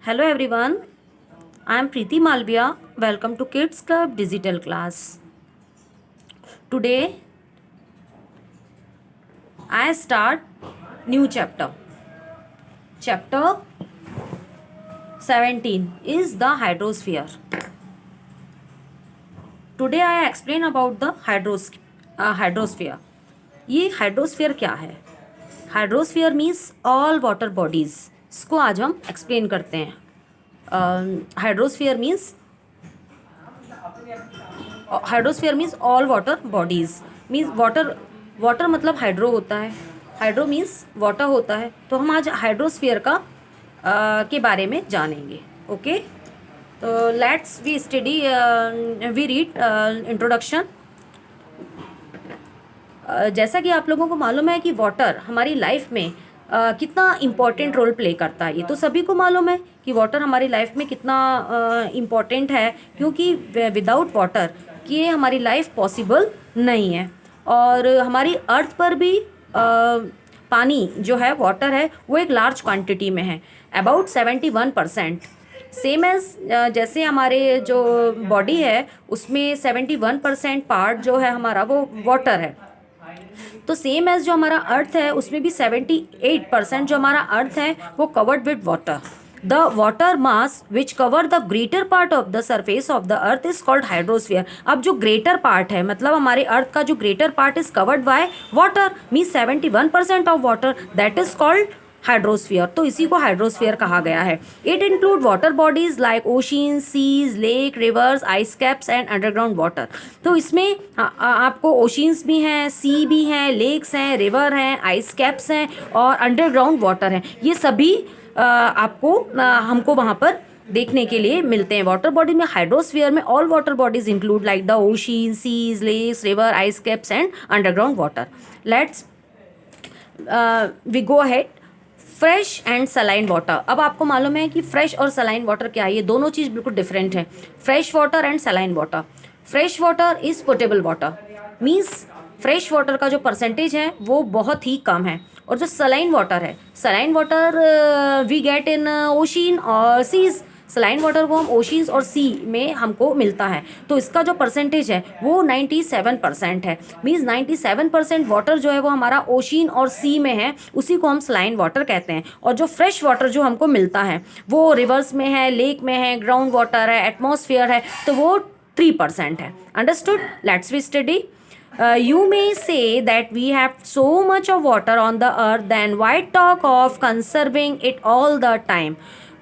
Hello everyone, I am Preeti Malviya. Welcome to Kids Club Digital Class. Today I start new chapter. Chapter 17 is the hydrosphere. Today I explain about the hydrosphere. ये hydrosphere क्या है? Hydrosphere means all water bodies. इसको आज हम explain करते हैं. Hydrosphere means all water bodies. Means water मतलब hydro होता है. हाइड्रो मीन्स वाटर होता है. तो हम आज हाइड्रोस्फीयर के बारे में जानेंगे. ओके, तो let's we study we read introduction. जैसा कि आप लोगों को मालूम है कि वाटर हमारी लाइफ में कितना इम्पोर्टेंट रोल प्ले करता है. ये तो सभी को मालूम है कि वाटर हमारी लाइफ में कितना इम्पोर्टेंट है, क्योंकि विदाउट वाटर कि हमारी लाइफ पॉसिबल नहीं है. और हमारी अर्थ पर भी पानी जो है, वाटर है, वो एक लार्ज क्वांटिटी में है, अबाउट 71%. सेम एज जैसे हमारे जो बॉडी है उसमें 71% पार्ट जो है हमारा वो वाटर है. तो सेम एज जो हमारा अर्थ है उसमें भी 78% जो हमारा अर्थ है वो covered with water. The water mass which cover the greater part of the surface of the earth is called hydrosphere. अब जो ग्रेटर पार्ट है, मतलब हमारे अर्थ का जो greater part is covered by water, means 71% of water, that is called hydrosphere. तो इसी को हाइड्रोस्फीयर कहा गया है. It include water bodies like ocean, seas, lake, rivers, ice caps and underground water. तो इसमें आपको ओशियंस भी हैं, सी भी हैं, लेक्स हैं, रिवर हैं, आइस कैप्स हैं और अंडरग्राउंड वाटर हैं. ये सभी हमको वहाँ पर देखने के लिए मिलते हैं. वाटर बॉडी में, हाइड्रोस्फीयर में all water bodies include like the ocean, seas, lakes, river, ice caps and underground water. Let's we go ahead. Fresh and saline water. अब आपको मालूम है कि फ्रेश और सलाइन वाटर क्या है. ये दोनों चीज़ बिल्कुल डिफरेंट है. Fresh water and saline water. Fresh water is potable water, means fresh water का जो परसेंटेज है वो बहुत ही कम है. और जो सलाइन वाटर है, saline water we get in ocean और सीज. सलाइन वाटर को हम ओशियंस और सी में हमको मिलता है. तो इसका जो परसेंटेज है वो 97% है. मीन्स 97% वाटर जो है वो हमारा ओशियन और सी में है, उसी को हम सलाइन वाटर कहते हैं. और जो फ्रेश वाटर जो हमको मिलता है वो रिवर्स में है, लेक में है, ग्राउंड वाटर है, एटमॉस्फेयर है, तो वो 3% है. Understood? Let's we study. You may say that we have so much of water on the earth, then why talk of conserving it all the time?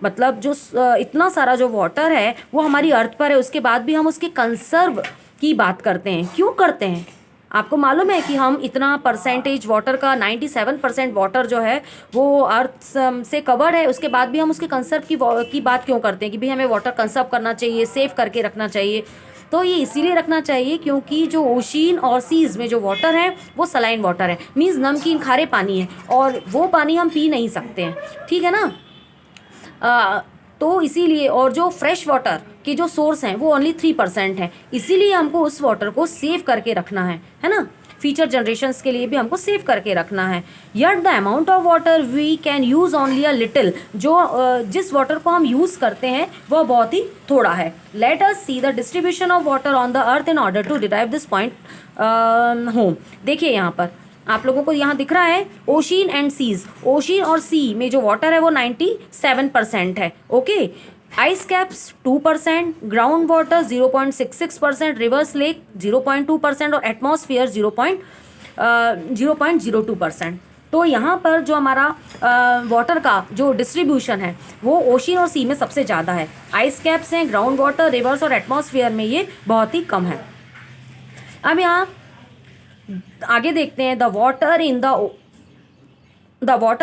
मतलब जो इतना सारा जो वाटर है वो हमारी अर्थ पर है, उसके बाद भी हम उसके कंसर्व की बात करते हैं. क्यों करते हैं? आपको मालूम है कि हम इतना परसेंटेज वाटर का 97% वाटर जो है वो अर्थ से कवर्ड है, उसके बाद भी हम उसके कंसर्व की बात क्यों करते हैं कि भाई हमें वाटर कंसर्व करना चाहिए, सेव करके रखना चाहिए. तो ये इसीलिए रखना चाहिए क्योंकि जो ओशियन और सीज में जो वाटर है वो सलाइन वाटर है, मीन्स नमकीन खारे पानी है, और वो पानी हम पी नहीं सकते हैं. ठीक है ना? तो इसीलिए, और जो फ्रेश वाटर के जो सोर्स हैं वो ओनली 3% हैं. इसीलिए हमको उस वाटर को सेव करके रखना है ना. फ्यूचर जनरेशन्स के लिए भी हमको सेव करके रखना है. Yet the amount of water we can use only a little. जिस वाटर को हम यूज़ करते हैं वह बहुत ही थोड़ा है. Let us see the distribution of water on the earth in order to derive this point home. देखिए यहाँ पर आप लोगों को यहाँ दिख रहा है ओशियन एंड सीज. ओशियन और सी में जो वाटर है वो 97% है. Okay. Ice caps 2%, ground water 0.66%, reverse lake 0.2% और एटमॉस्फेयर 0.02%. तो यहाँ पर जो हमारा वाटर का जो डिस्ट्रीब्यूशन है वो ओशियन और सी में सबसे ज़्यादा है. आइस कैप्स हैं, ग्राउंड वाटर, रिवर्स और एटमॉस्फेयर में ये बहुत ही कम है. अब यहाँ आगे देखते हैं. The water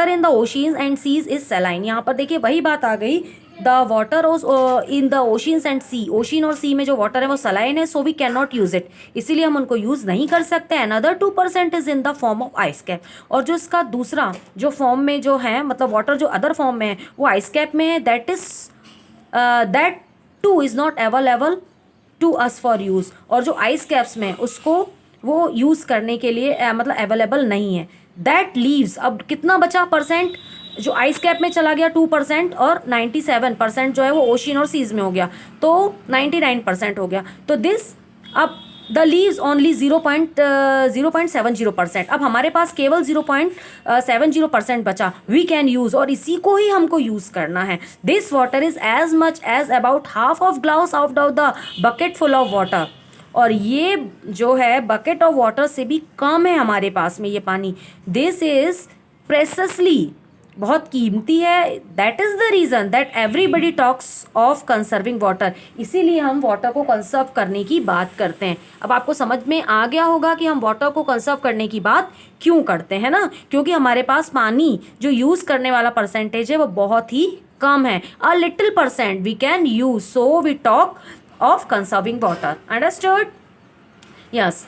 in the oceans and seas is saline. यहाँ पर देखिए वही बात आ गई. The water in the oceans and sea, ocean और सी में जो वाटर है वो सलाइन है, so we can not use it, इसीलिए हम उनको यूज़ नहीं कर सकते. Another 2% is in the form of ice cap. और जो इसका दूसरा जो फॉर्म में जो है, मतलब वाटर जो अदर फॉर्म में है वो आइस कैप में है. That too is not available to us for use. और जो आइस कैप्स में उसको वो यूज़ करने के लिए मतलब अवेलेबल नहीं है. दैट लीव्स, अब कितना बचा परसेंट? जो आइस कैप में चला गया 2% और 97% जो है वो ओशियन और सीज में हो गया, तो 99% हो गया। तो दिस अब द लीव्स ओनली 0.70%। अब हमारे पास केवल 0.70% बचा, वी कैन यूज़, और इसी को ही हमको यूज़ करना है। This water is as much as about half of glass out of the bucket full of water, और ये जो है बकेट ऑफ वाटर से भी कम है हमारे पास में ये पानी। दिस इज प्रेससली, बहुत कीमती है। That is the reason that everybody talks of conserving water, इसीलिए हम वाटर को कंजर्व करने की बात करते हैं। अब आपको समझ में आ गया होगा कि हम वाटर को कंजर्व करने की बात क्यों करते हैं ना, क्योंकि हमारे पास पानी जो यूज़ करने वाला परसेंटेज है वो बहुत ही कम है। A little percent we can use, so we talk of conserving water. Understood? Yes.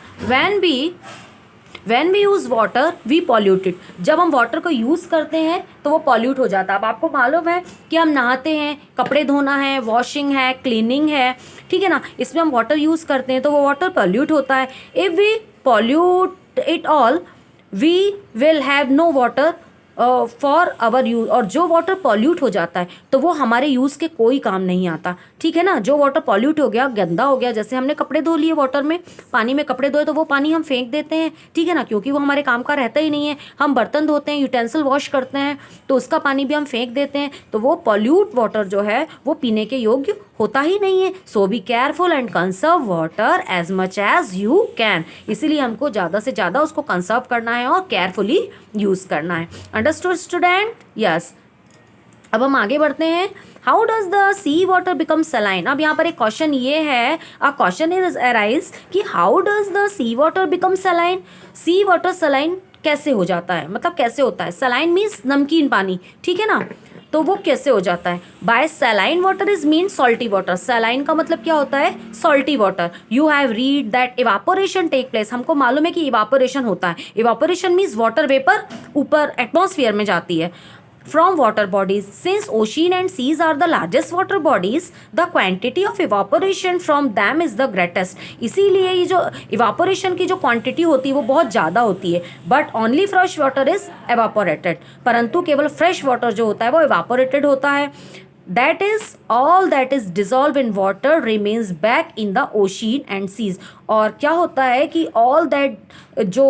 when we use water we pollute it, जब हम वाटर को यूज़ करते हैं तो वो पॉल्यूट हो जाता है। अब आपको मालूम है कि हम नहाते हैं, कपड़े धोना है, वॉशिंग है, क्लीनिंग है, ठीक है ना, इसमें हम वाटर यूज़ करते हैं तो वो वाटर पॉल्यूट होता है। If we pollute it all we will have no water for our use, और जो वाटर पॉल्यूट हो जाता है तो वो हमारे यूज़ के कोई काम नहीं आता, ठीक है ना। जो वाटर पॉल्यूट हो गया, गंदा हो गया, जैसे हमने कपड़े धो लिए वाटर में, पानी में कपड़े धोए तो वो पानी हम फेंक देते हैं, ठीक है ना, क्योंकि वो हमारे काम का रहता ही नहीं है। हम बर्तन धोते हैं, यूटेंसिल वॉश करते हैं तो उसका पानी भी हम फेंक देते हैं, तो वो पॉल्यूट वाटर जो है वो पीने के योग्य होता ही नहीं है। So be careful and conserve water as much as you can, इसीलिए हमको ज़्यादा से ज़्यादा उसको कंजर्व करना है और केयरफुली यूज़ करना है। Understood student? यस। अब हम आगे बढ़ते हैं। How does the sea water become saline? अब यहाँ पर एक क्वेश्चन ये है, अ क्वेश्चन इज अराइज कि how does the sea water become saline? Sea water saline कैसे हो जाता है, मतलब कैसे होता है? सलाइन मीन्स नमकीन पानी, ठीक है ना, तो वो कैसे हो जाता है? By saline water is mean salty water. Saline का मतलब क्या होता है? Salty water. You have read that evaporation take place, हमको मालूम है कि इवापोरेशन होता है। इवापोरेशन मीन्स वाटर वेपर ऊपर एटमॉस्फेयर में जाती है from water bodies. Since ocean and seas are the largest water bodies, the quantity of evaporation from them is the greatest. इसीलिए ये जो evaporation की जो quantity होती है वो बहुत ज़्यादा होती है, but only fresh water is evaporated. परंतु केवल fresh water जो होता है वो evaporated होता है। That is all that is dissolved in water remains back in the ocean and seas. और क्या होता है कि all that जो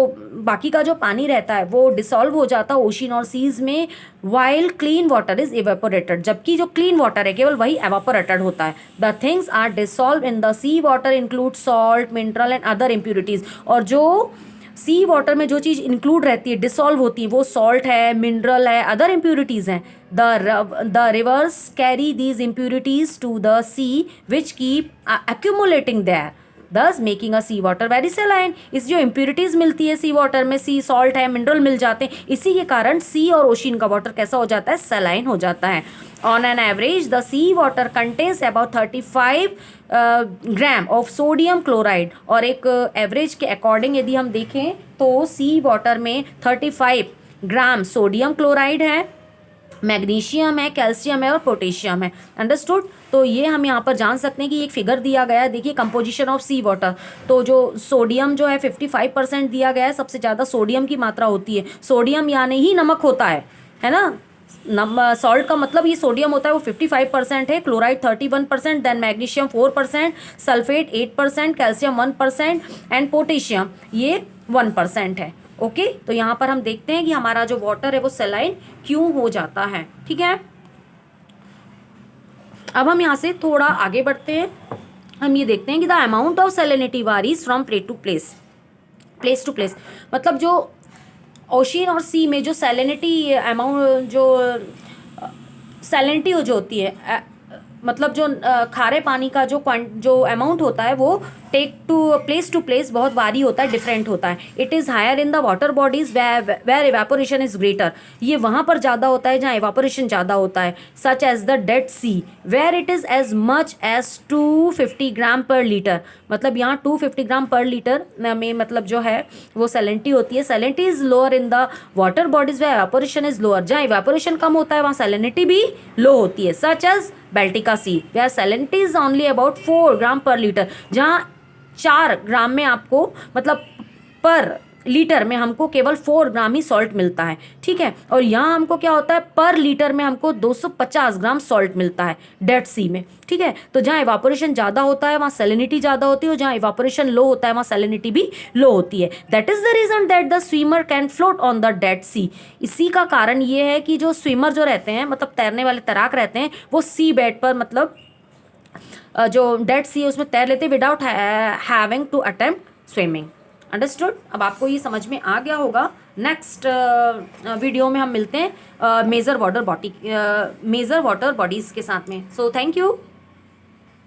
बाकी का जो पानी रहता है वो डिसॉल्व हो जाता है ओशियन और सीज में, while clean water is evaporated, जबकि जो क्लीन वाटर है केवल वही evaporated होता है। The things are dissolved in the sea water include salt, mineral and other impurities. और जो सी वाटर में जो चीज़ इंक्लूड रहती है, डिसॉल्व होती है, वो सॉल्ट है, मिनरल है, अदर इम्प्यूरिटीज़ हैं। The rivers carry these impurities to the sea which keep accumulating there, thus making a sea water very saline. इस जो इम्प्यूरिटीज़ मिलती है सी वाटर में, सी सॉल्ट है, मिनरल मिल जाते हैं, इसी के कारण सी और ओशियन का वाटर कैसा हो जाता है? सेलाइन हो जाता है। On an average, the sea water contains about 35 gram of sodium chloride, और एक एवरेज के अकॉर्डिंग यदि हम देखें तो सी वाटर में 35 ग्राम सोडियम क्लोराइड है, मैग्नीशियम है, कैल्शियम है और पोटेशियम है। अंडरस्टूड? तो ये हम यहाँ पर जान सकते हैं कि एक फिगर दिया गया है, देखिए कंपोजिशन ऑफ सी वाटर। तो जो सोडियम जो है 55% दिया गया है, सबसे ज़्यादा सोडियम की मात्रा होती है। सोडियम यानी ही नमक होता है ना। सॉल्ट का मतलब ये सोडियम होता है, वो 55% है, chloride 31%, then magnesium 4%, sulphate 8%, calcium 1% and potassium ये 1% है। ओके, तो यहाँ पर हम देखते हैं कि हमारा जो वाटर है वो सेलाइन क्यों हो जाता है, ठीक है। अब हम यहाँ से थोड़ा आगे बढ़ते हैं, हम ये देखते हैं कि the amount of salinity varies from place to place, मतलब जो ओशियन और सी में जो सैलिनिटी अमाउंट, जो सैलिनिटी हो जो होती है, मतलब जो खारे पानी का जो अमाउंट होता है वो टेक टू प्लेस बहुत वारी होता है, डिफरेंट होता है। It is higher in the water bodies where evaporation is greater, ये वहाँ पर ज़्यादा होता है जहाँ इवेपोरेशन ज़्यादा होता है, such as the Dead Sea where it is as much as 250 gram per litre, मतलब यहाँ 250 ग्राम पर लीटर में मतलब जो है वो सैलिनिटी होती है। Salinity is lower in the water bodies where evaporation is lower, जहाँ इवेपोरेशन कम होता है वहाँ सैलिनिटी भी लो होती है, such as Baltic sea where salinity is only about 4 gram per litre, जहाँ 4 ग्राम में आपको मतलब पर लीटर में हमको केवल 4 ग्राम ही सॉल्ट मिलता है, ठीक है। और यहाँ हमको क्या होता है, पर लीटर में हमको 250 ग्राम सॉल्ट मिलता है डेड सी में, ठीक है। तो जहाँ इवापोरेशन ज़्यादा होता है वहाँ सैलिनिटी ज़्यादा होती है, और जहाँ इवापोरेशन लो होता है वहाँ सैलिनिटी भी लो होती है। That is the reason that the swimmer can float on the Dead Sea. इसी का कारण ये है कि जो स्विमर जो रहते हैं, मतलब तैरने वाले तैराक रहते हैं, वो सी बेड पर, मतलब जो डेड सी है उसमें तैर लेते without having to attempt swimming. Understood? अब आपको ये समझ में आ गया होगा। नेक्स्ट वीडियो में हम मिलते हैं मेजर वाटर बॉडीज़ के साथ में। So thank you.